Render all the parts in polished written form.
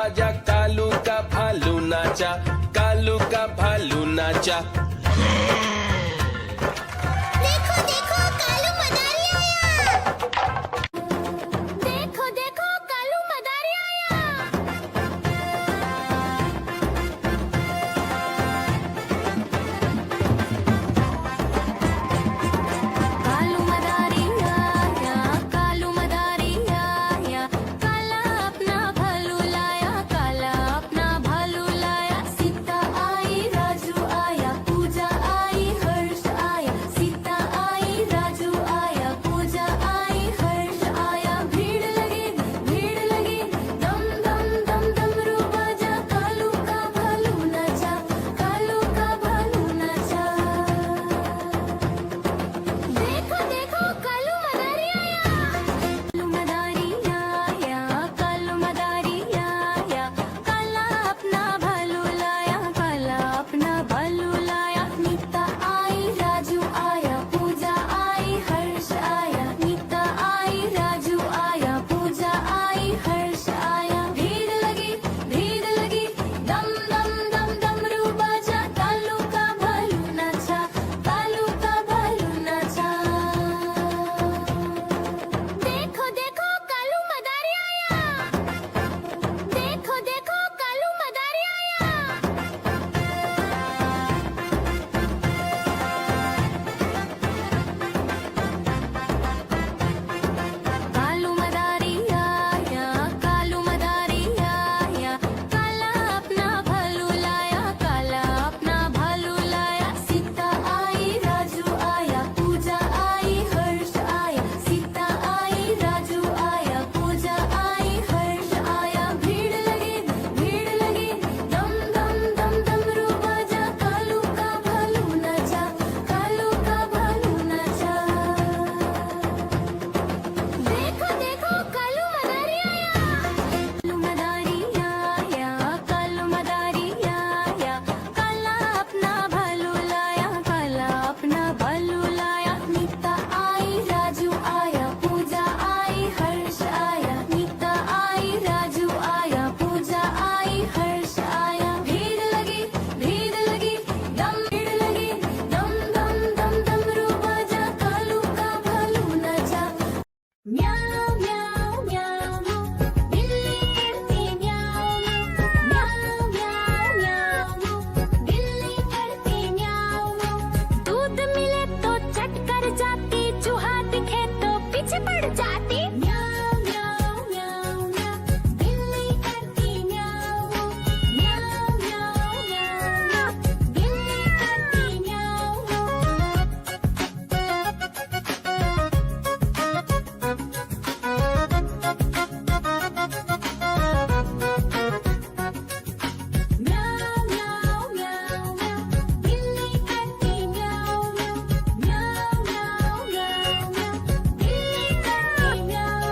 बाजा, कालू का भालू नाचा, कालू का भालू नाचा। देखो देखो कालू मदारी आया। देखो देखो कालू मदारी आया। कालू मदारी आया, कालू मदारी आया, काला अपना भालू लाया, काला अपना भालू लाया। सीता आई राजू आया, पूजा आई हर्ष आया, सीता आई राजू आया, पूजा आई हर्ष आया। भीड़ लगी दम दम दम डमरू बाजा, कालू का भालू नाचा, कालू का भालू नाचा। देखो देखो कालू मदारी आया। कालू मदारी आया, कालू मदारी आया, काला अपना भालू लाया, काला अपना भालू लाया। नीता आई राजू आया, पूजा आई हर्ष आया, नीता आई राजू आया, पूजा आई हर्ष आया। भीड़ लगी दम दम दम डमरू बाजा, कालू का भालू नाचा, कालू का भालू नाचा। देखो देखो कालू मदारी आया। देखो देखो कालू मदारी आया। कालू मदारी आया, कालू मदारी आया, काला अपना भालू लाया, काला अपना भालू लाया। सीता आई राजू आया, पूजा आई हर्ष आया, सीता आई राजू आया, पूजा आई हर्ष आया। भीड़ लगी दम दम दम डमरू बाजा, कालू का भालू नाचा, कालू का भालू नाचा। देखो देखो कालू मदारी आया। कालू मदारी आया, कालू मदारी आया, काला अपना भालू लाया, काला अपना भालू लाया। नीता आई राजू आया, पूजा आई हर्ष आया, नीता आई राजू आया, पूजा आई हर्ष आया। भीड़ लगी दम दम दम डमरू बाजा, कालू का भालू नाचा। म्याऊ म्याऊ म्याऊ बिल्ली करती म्याऊ म्याऊ म्याऊ म्याऊ बिल्ली करती म्याऊ। दूध मिले तो चट कर जाती, चूहा दिखे तो पीछे पड़ जाती। म्याऊ म्याऊ म्याऊ म्याऊ बिल्ली करती म्याऊ म्याऊ म्याऊ म्याऊ बिल्ली करती म्याऊ। म्याऊ म्याऊ म्याऊ म्याऊ बिल्ली करती म्याऊ म्याऊ म्याऊ म्याऊ म्याऊ बिल्ली करती म्याऊ।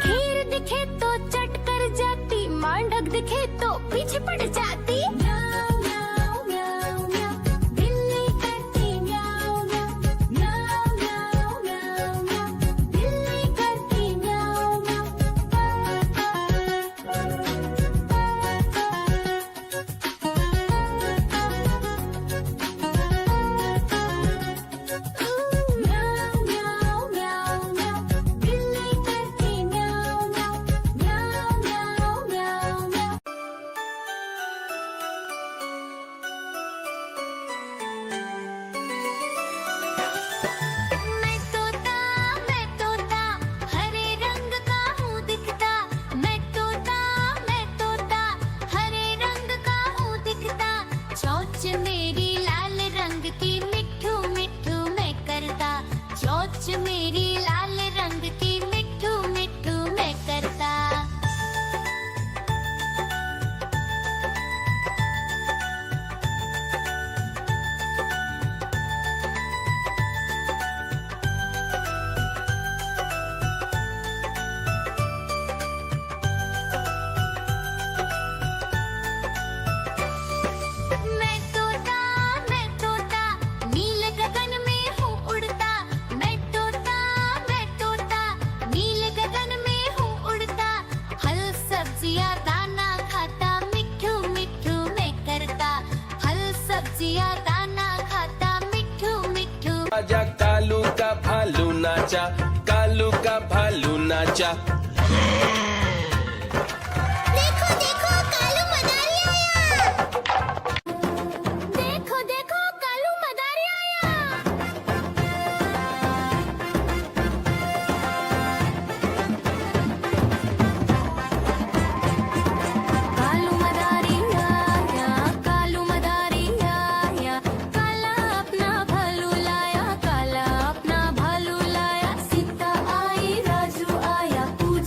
खीर दिखे तो चट कर जाती, मांडक दिखे तो पीछे पड़ जाती। म्याऊ म्याऊ म्याऊ म्याऊ बिल्ली करती म्याऊ म्याऊ म्याऊ म्याऊ म्याऊ बिल्ली करती म्याऊ म्याऊ। म्याऊ म्याऊ म्याऊ म्याऊ बिल्ली करती म्याऊ म्याऊ म्याऊ म्याऊ म्याऊ म्याऊ। नाचा कालू का भालू नाचा देखो देखो कालू मदारी आया। देखो देखो कालू मदारी आया। कालू मदारी आया, कालू मदारी आया, काला अपना भालू लाया, काला अपना भालू लाया। सीता आई, राजू आया, पूजा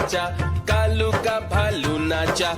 नाचा कालू का भालू नाचा